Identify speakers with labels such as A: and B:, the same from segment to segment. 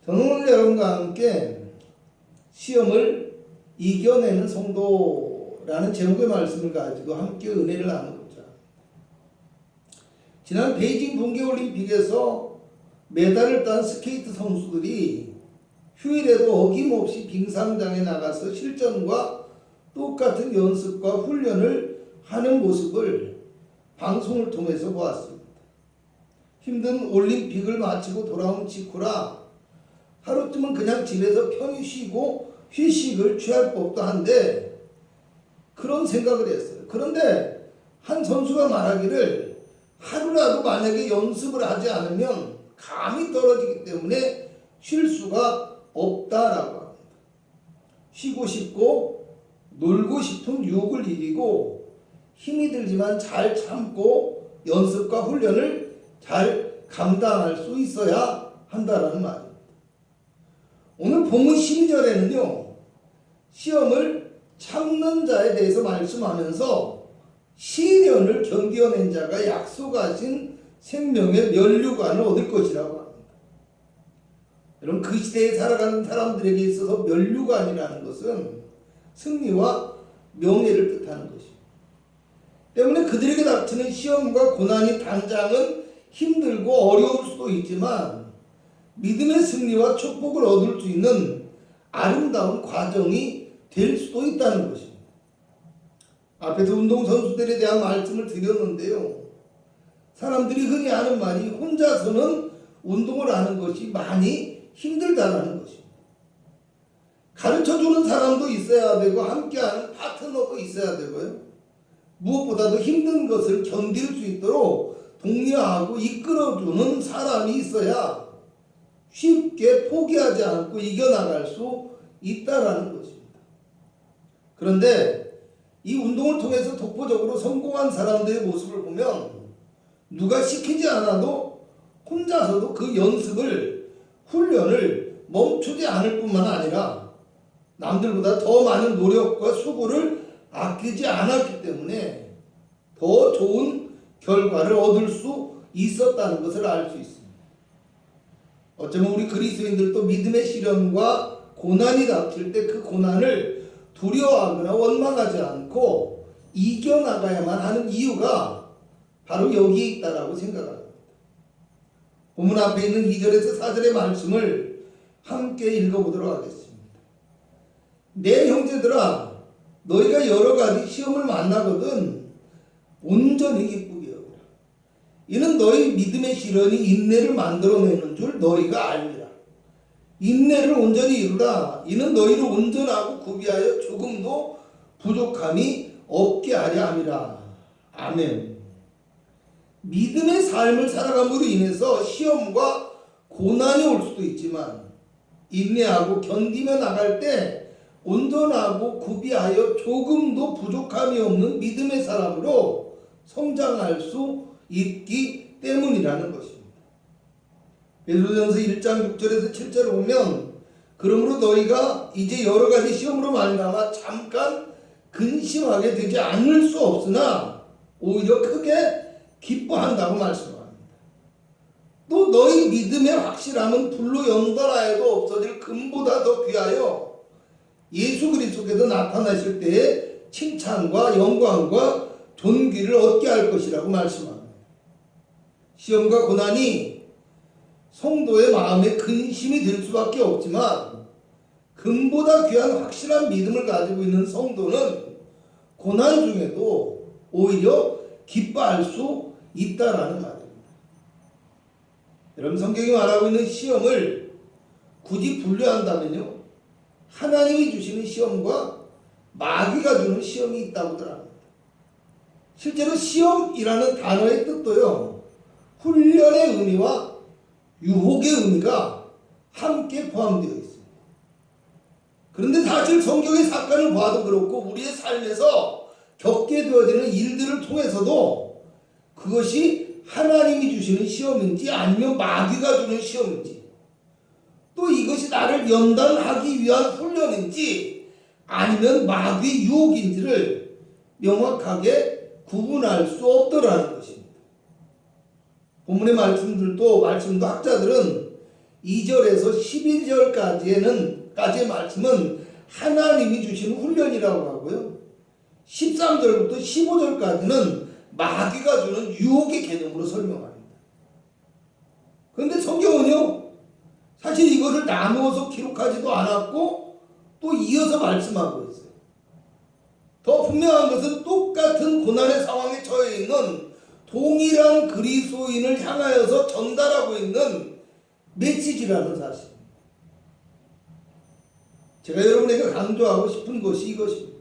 A: 저는 오늘 여러분과 함께 시험을 이겨내는 성도라는 제목의 말씀을 가지고 함께 은혜를 나누고자. 지난 베이징 동계올림픽에서 메달을 딴 스케이트 선수들이 휴일에도 어김없이 빙상장에 나가서 실전과 똑같은 연습과 훈련을 하는 모습을 방송을 통해서 보았습니다. 힘든 올림픽을 마치고 돌아온 직후라 하루쯤은 그냥 집에서 편히 쉬고 휴식을 취할 법도 한데 그런 생각을 했어요. 그런데 한 선수가 말하기를 하루라도 만약에 연습을 하지 않으면 감이 떨어지기 때문에 쉴 수가 없다라고 합니다. 쉬고 싶고 놀고 싶은 유혹을 이기고 힘이 들지만 잘 참고 연습과 훈련을 잘 감당할 수 있어야 한다라는 말입니다. 오늘 본문 12절에는요, 시험을 참는 자에 대해서 말씀하면서 시련을 견뎌낸 자가 약속하신 생명의 면류관을 얻을 것이라고 합니다. 여러분, 그 시대에 살아가는 사람들에게 있어서 면류관이라는 것은 승리와 명예를 뜻하는 것입니다. 때문에 그들에게 닥치는 시험과 고난이 당장은 힘들고 어려울 수도 있지만 믿음의 승리와 축복을 얻을 수 있는 아름다운 과정이 될 수도 있다는 것입니다. 앞에서 운동선수들에 대한 말씀을 드렸는데요. 사람들이 흔히 하는 말이 혼자서는 운동을 하는 것이 많이 힘들다라는 것입니다. 가르쳐주는 사람도 있어야 되고 함께하는 파트너도 있어야 되고요. 무엇보다도 힘든 것을 견딜 수 있도록 독려하고 이끌어주는 사람이 있어야 쉽게 포기하지 않고 이겨나갈 수 있다라는 것입니다. 그런데 이 운동을 통해서 독보적으로 성공한 사람들의 모습을 보면 누가 시키지 않아도 혼자서도 그 연습을, 훈련을 멈추지 않을 뿐만 아니라 남들보다 더 많은 노력과 수고를 아끼지 않았기 때문에 더 좋은 결과를 얻을 수 있었다는 것을 알 수 있습니다. 어쩌면 우리 그리스도인들도 믿음의 시련과 고난이 닥칠 때 그 고난을 두려워하거나 원망하지 않고 이겨나가야만 하는 이유가 바로 여기에 있다라고 생각합니다. 본문 앞에 있는 2절에서 4절의 말씀을 함께 읽어보도록 하겠습니다. 내 형제들아, 너희가 여러 가지 시험을 만나거든 온전히 기쁘게 여기라. 이는 너희 믿음의 시련이 인내를 만들어내는 줄 너희가 알미라. 인내를 온전히 이루라. 이는 너희를 온전하고 구비하여 조금도 부족함이 없게 하려 함이라. 아멘. 믿음의 삶을 살아감으로 인해서 시험과 고난이 올 수도 있지만 인내하고 견디며 나갈 때 온전하고 구비하여 조금도 부족함이 없는 믿음의 사람으로 성장할 수 있기 때문이라는 것입니다. 베드로전서 1장 6절에서 7절을 보면 그러므로 너희가 이제 여러 가지 시험으로 말미암아 잠깐 근심하게 되지 않을 수 없으나 오히려 크게 기뻐한다고 말씀합니다. 또 너희 믿음의 확실함은 불로 연단하여도 없어질 금보다 더 귀하여 예수 그리스도께서 나타나실 때에 칭찬과 영광과 존귀를 얻게 할 것이라고 말씀합니다. 시험과 고난이 성도의 마음에 근심이 될 수밖에 없지만 금보다 귀한 확실한 믿음을 가지고 있는 성도는 고난 중에도 오히려 기뻐할 수 있다라는 말입니다. 여러분, 성경이 말하고 있는 시험을 굳이 분류한다면요, 하나님이 주시는 시험과 마귀가 주는 시험이 있다고들 합니다. 실제로 시험이라는 단어의 뜻도요, 훈련의 의미와 유혹의 의미가 함께 포함되어 있습니다. 그런데 사실 성경의 사건을 봐도 그렇고 우리의 삶에서 겪게 되어지는 일들을 통해서도 그것이 하나님이 주시는 시험인지 아니면 마귀가 주는 시험인지, 또 이것이 나를 연단하기 위한 훈련인지 아니면 마귀의 유혹인지를 명확하게 구분할 수 없더라는 것입니다. 본문의 말씀도 학자들은 2절에서 11절까지의 말씀은 하나님이 주신 훈련이라고 하고요. 13절부터 15절까지는 마귀가 주는 유혹의 개념으로 설명합니다. 그런데 성경은요, 사실 이것을 나누어서 기록하지도 않았고 또 이어서 말씀하고 있어요. 더 분명한 것은 똑같은 고난의 상황에 처해 있는 동일한 그리스도인을 향하여서 전달하고 있는 메시지라는 사실입니다. 제가 여러분에게 강조하고 싶은 것이 이것입니다.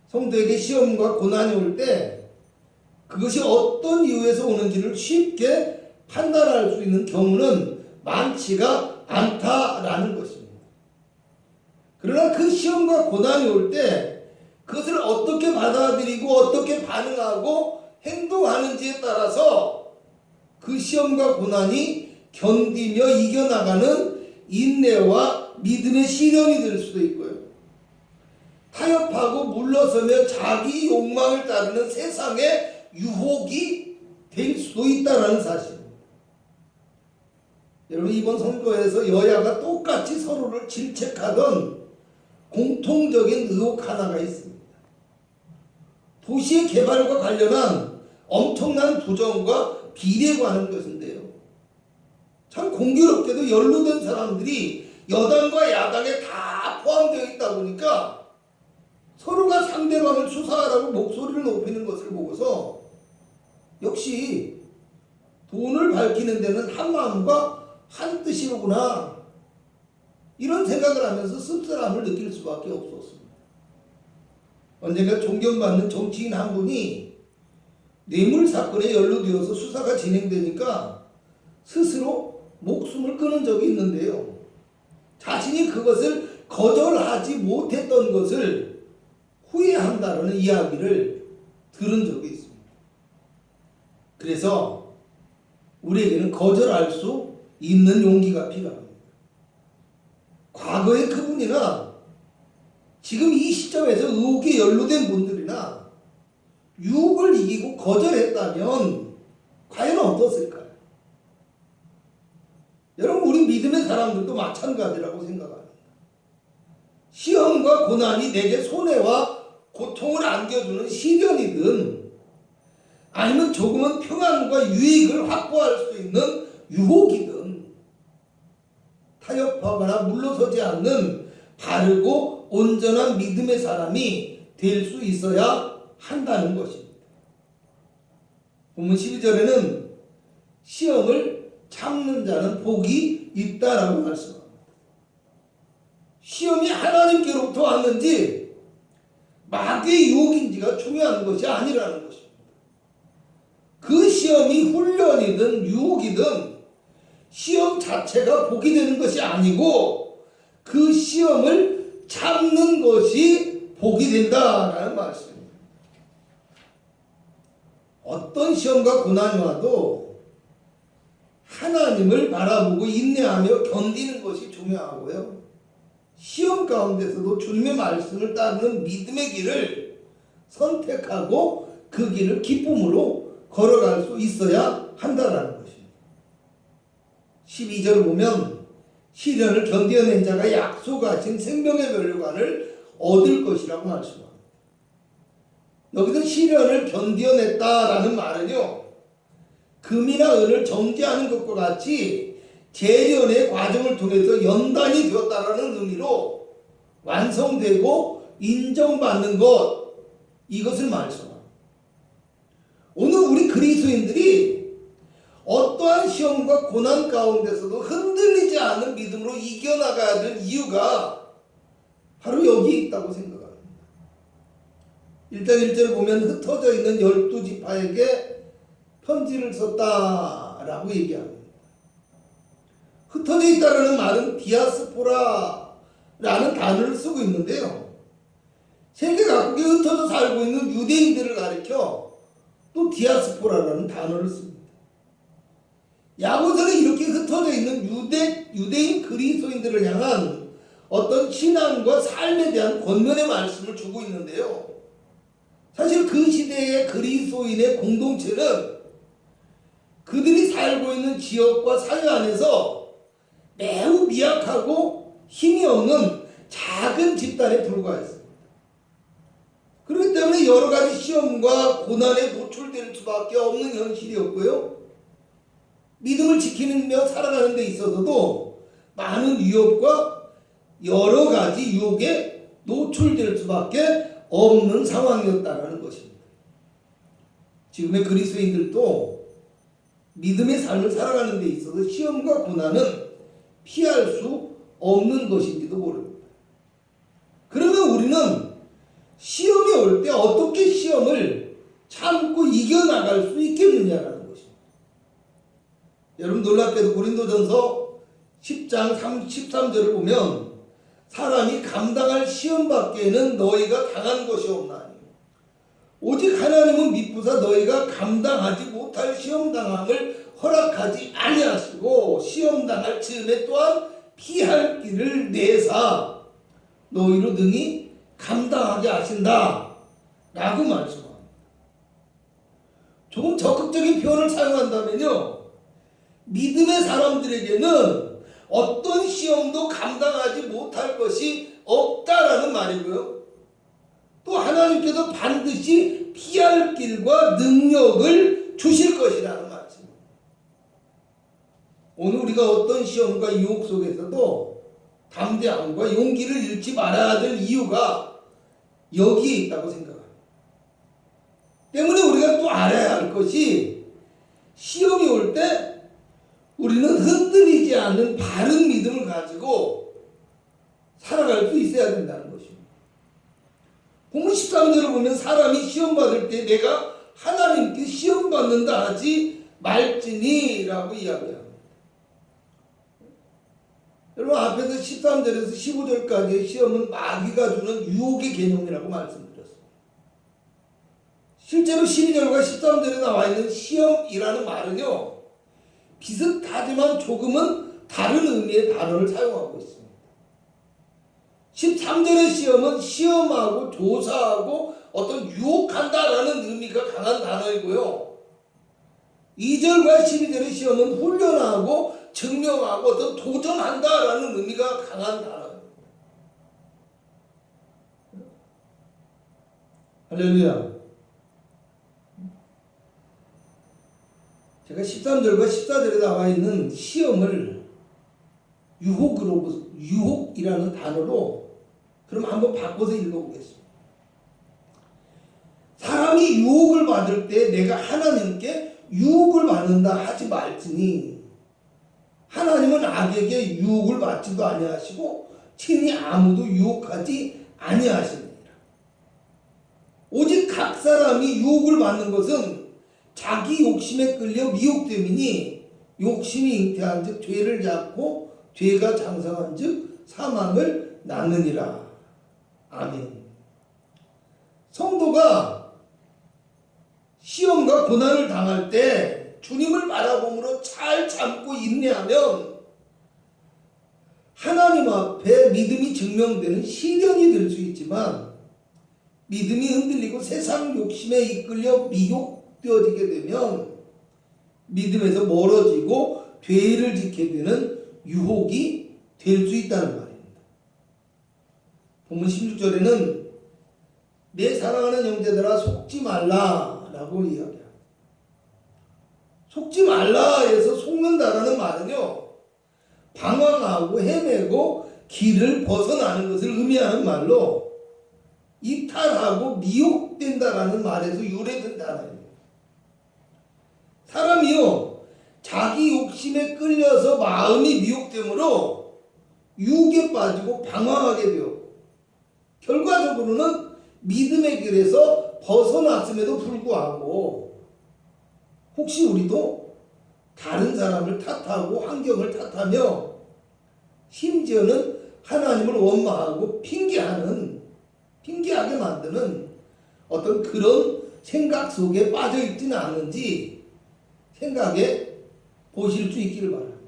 A: 성도에게 시험과 고난이 올 때 그것이 어떤 이유에서 오는지를 쉽게 판단할 수 있는 경우는 많지가 않다라는 것입니다. 그러나 그 시험과 고난이 올 때 그것을 어떻게 받아들이고 어떻게 반응하고 행동하는지에 따라서 그 시험과 고난이 견디며 이겨나가는 인내와 믿음의 시련이 될 수도 있고요. 타협하고 물러서며 자기 욕망을 따르는 세상의 유혹이 될 수도 있다는 사실입니다. 여러분, 이번 선거에서 여야가 똑같이 서로를 질책하던 공통적인 의혹 하나가 있습니다. 도시의 개발과 관련한 엄청난 부정과 비리에 관한 것인데요. 참 공교롭게도 연루된 사람들이 여당과 야당에 다 포함되어 있다 보니까 서로가 상대방을 수사하라고 목소리를 높이는 것을 보고서 역시 돈을 밝히는 데는 한 마음과 한 뜻이로구나, 이런 생각을 하면서 씁쓸함을 느낄 수밖에 없었습니다. 언젠가 존경받는 정치인 한 분이 뇌물 사건에 연루되어서 수사가 진행되니까 스스로 목숨을 끊은 적이 있는데요. 자신이 그것을 거절하지 못했던 것을 후회한다는 이야기를 들은 적이 있습니다. 그래서 우리에게는 거절할 수 있는 용기가 필요합니다. 과거의 그분이나 지금 이 시점에서 의혹에 연루된 분들이나 유혹을 이기고 거절했다면 과연 어떻을까요? 여러분, 우리 믿음의 사람들도 마찬가지라고 생각합니다. 시험과 고난이 내게 손해와 고통을 안겨주는 시련이든 아니면 조금은 평안과 유익을 확보할 수 있는 유혹이든 타협하거나 물러서지 않는 바르고 온전한 믿음의 사람이 될 수 있어야 한다는 것입니다. 본문 12절에는 시험을 참는 자는 복이 있다라고 말씀합니다. 시험이 하나님께로부터 왔는지 마귀의 유혹인지가 중요한 것이 아니라는 것입니다. 그 시험이 훈련이든 유혹이든 시험 자체가 복이 되는 것이 아니고 그 시험을 참는 것이 복이 된다라는 말씀입니다. 어떤 시험과 고난이 와도 하나님을 바라보고 인내하며 견디는 것이 중요하고요. 시험 가운데서도 주님의 말씀을 따르는 믿음의 길을 선택하고 그 길을 기쁨으로 걸어갈 수 있어야 한다는 것입니다. 12절을 보면 시련을 견뎌낸 자가 약속하신 생명의 면류관을 얻을 것이라고 말씀합니다. 여기서 시련을 견뎌냈다라는 말은요, 금이나 은을 정제하는 것과 같이 재련의 과정을 통해서 연단이 되었다라는 의미로 완성되고 인정받는 것, 이것을 말씀합니다. 오늘 우리 그리스도인들이 어떠한 시험과 고난 가운데서도 흔들리지 않는 믿음으로 이겨나가야 될 이유가 바로 여기에 있다고 생각합니다. 일단 1절을 보면 흩어져 있는 12지파에게 편지를 썼다라고 얘기합니다. 흩어져 있다라는 말은 디아스포라라는 단어를 쓰고 있는데요. 세계 각국에 흩어져 살고 있는 유대인들을 가리켜 또 디아스포라라는 단어를 씁니다. 야고서는 이렇게 흩어져 있는 유대인 그리스도인들을 향한 어떤 신앙과 삶에 대한 권면의 말씀을 주고 있는데요. 사실 그 시대의 그리스도인의 공동체는 그들이 살고 있는 지역과 사회 안에서 매우 미약하고 힘이 없는 작은 집단에 불과했습니다. 그렇기 때문에 여러 가지 시험과 고난에 노출될 수밖에 없는 현실이었고요. 믿음을 지키며 살아가는 데 있어서도 많은 위협과 여러 가지 유혹에 노출될 수밖에 없는 상황이었다는 것입니다. 지금의 그리스도인들도 믿음의 삶을 살아가는 데 있어서 시험과 고난은 피할 수 없는 것인지도 모릅니다. 그러면 우리는 시험이 올 때 어떻게 시험을 참고 이겨나갈 수 있겠느냐라는 것입니다. 여러분 놀랍게도 고린도전서 10장 13절을 보면 사람이 감당할 시험 밖에는 너희가 당한 것이 없나니 오직 하나님은 미쁘사 너희가 감당하지 못할 시험당함을 허락하지 아니하시고 시험당할 즈음에 또한 피할 길을 내사 너희로 능히 감당하게 하신다 라고 말씀합니다. 조금 적극적인 표현을 사용한다면요, 믿음의 사람들에게는 어떤 시험도 감당하지 못할 것이 없다라는 말이고요, 또 하나님께서 반드시 피할 길과 능력을 주실 것이라는 말씀입니다. 오늘 우리가 어떤 시험과 유혹 속에서도 담대함과 용기를 잃지 말아야 될 이유가 여기에 있다고 생각합니다. 때문에 우리가 또 알아야 할 것이 시험이 올 때 우리는 흔들리지 않는 바른 믿음을 가지고 살아갈 수 있어야 된다는 것입니다. 본문 13절을 보면 사람이 시험받을 때 내가 하나님께 시험받는다 하지 말지니 라고 이야기합니다. 여러분 앞에서 13절에서 15절까지의 시험은 마귀가 주는 유혹의 개념이라고 말씀드렸습니다. 실제로 12절과 13절에 나와 있는 시험이라는 말은요, 비슷하지만 조금은 다른 의미의 단어를 사용하고 있습니다. 13절의 시험은 시험하고 조사하고 어떤 유혹한다라는 의미가 강한 단어이고요. 2절과 12절의 시험은 훈련하고 증명하고 어떤 도전한다라는 의미가 강한 단어입니다. 할렐루야. 제가 13절과 14절에 나와 있는 시험을 유혹이라는 단어로 그럼 한번 바꿔서 읽어보겠습니다. 사람이 유혹을 받을 때 내가 하나님께 유혹을 받는다 하지 말지니 하나님은 악에게 유혹을 받지도 아니하시고 친히 아무도 유혹하지 아니하시느니라. 오직 각 사람이 유혹을 받는 것은 자기 욕심에 끌려 미혹됨이니 욕심이 잉태한 즉 죄를 낳고 죄가 장성한 즉 사망을 낳느니라. 아멘. 성도가 시험과 고난을 당할 때 주님을 바라봄으로 잘 참고 인내하면 하나님 앞에 믿음이 증명되는 시련이 될 수 있지만 믿음이 흔들리고 세상 욕심에 이끌려 미혹되어지게 되면 믿음에서 멀어지고 죄를 짓게 되는 유혹이 될 수 있다는 말입니다. 본문 16절에는 내 사랑하는 형제들아 속지 말라라고 이야기합니다. 속지 말라에서 속는다라는 말은요, 방황하고 헤매고 길을 벗어나는 것을 의미하는 말로 이탈하고 미혹된다라는 말에서 유래된 단어입니다. 사람이요, 자기 욕심에 끌려서 마음이 미혹되므로 유혹에 빠지고 방황하게 되어 결과적으로는 믿음의 길에서 벗어났음에도 불구하고 혹시 우리도 다른 사람을 탓하고 환경을 탓하며 심지어는 하나님을 원망하고 핑계하게 만드는 어떤 그런 생각 속에 빠져 있지는 않은지 생각해 보실 수 있기를 바랍니다.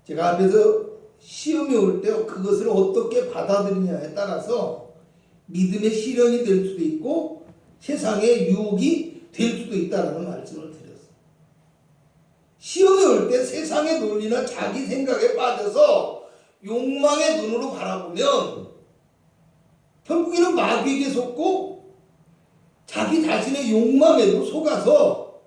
A: 제가 앞에서 시험이 올 때 그것을 어떻게 받아들이냐에 따라서 믿음의 시련이 될 수도 있고 세상의 유혹이 될 수도 있다는 말씀을 드렸습니다. 시험이 올 때 세상의 논리나 자기 생각에 빠져서 욕망의 눈으로 바라보면 결국에는 마귀에게 속고 자기 자신의 욕망에도 속아서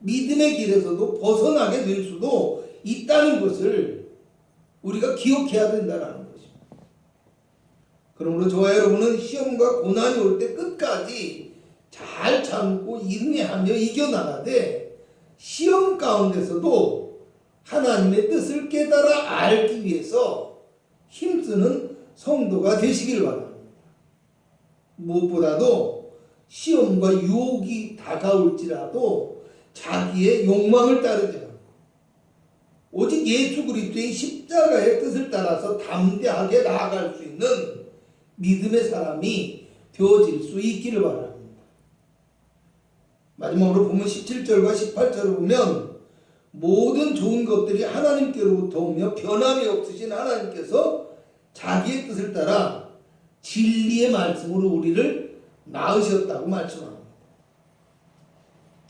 A: 믿음의 길에서도 벗어나게 될 수도 있다는 것을 우리가 기억해야 된다는 것입니다. 그러므로 저와 여러분은 시험과 고난이 올 때 끝까지 잘 참고 인내하며 이겨나가되 시험 가운데서도 하나님의 뜻을 깨달아 알기 위해서 힘쓰는 성도가 되시기를 바랍니다. 무엇보다도 시험과 유혹이 다가올지라도 자기의 욕망을 따르지 않고 오직 예수 그리스도의 십자가의 뜻을 따라서 담대하게 나아갈 수 있는 믿음의 사람이 되어질 수 있기를 바랍니다. 마지막으로 보면 17절과 18절을 보면 모든 좋은 것들이 하나님께로부터 오며 변함이 없으신 하나님께서 자기의 뜻을 따라 진리의 말씀으로 우리를 낳으셨다고 말씀합니다.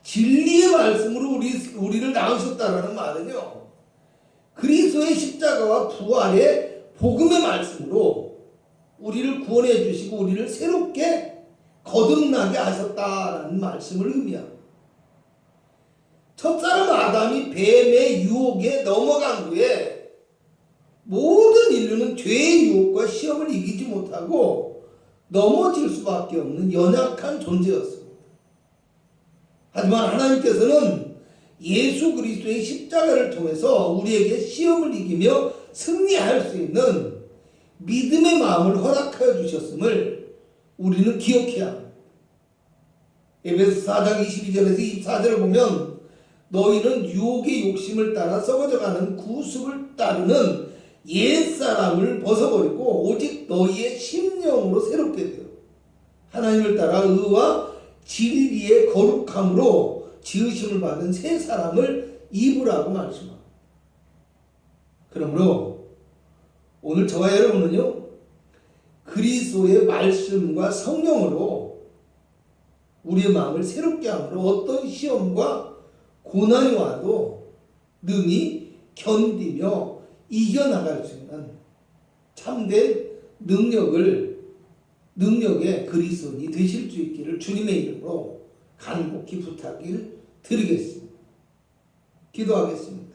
A: 진리의 말씀으로 우리를 낳으셨다라는 말은요, 그리스도의 십자가와 부활의 복음의 말씀으로 우리를 구원해 주시고 우리를 새롭게 거듭나게 하셨다라는 말씀을 의미합니다. 첫사람 아담이 뱀의 유혹에 넘어간 후에 모든 인류는 죄의 유혹과 시험을 이기지 못하고 넘어질 수밖에 없는 연약한 존재였습니다. 하지만 하나님께서는 예수 그리스도의 십자가를 통해서 우리에게 시험을 이기며 승리할 수 있는 믿음의 마음을 허락하여 주셨음을 우리는 기억해야 합니다. 에베소 4장 22절에서 24절을 보면 너희는 유혹의 욕심을 따라 썩어져가는 구습을 따르는 옛사람을 벗어버리고 오직 너희의 심령으로 새롭게 되어 하나님을 따라 의와 진리의 거룩함으로 지으심을 받은 새 사람을 입으라고 말씀합니다. 그러므로 오늘 저와 여러분은요, 그리스도의 말씀과 성령으로 우리의 마음을 새롭게 함으로 어떤 시험과 고난이 와도 능히 견디며 이겨나갈 수 있는 참된 능력의 그리스도인이 되실 수 있기를 주님의 이름으로 간곡히 부탁을 드리겠습니다. 기도하겠습니다.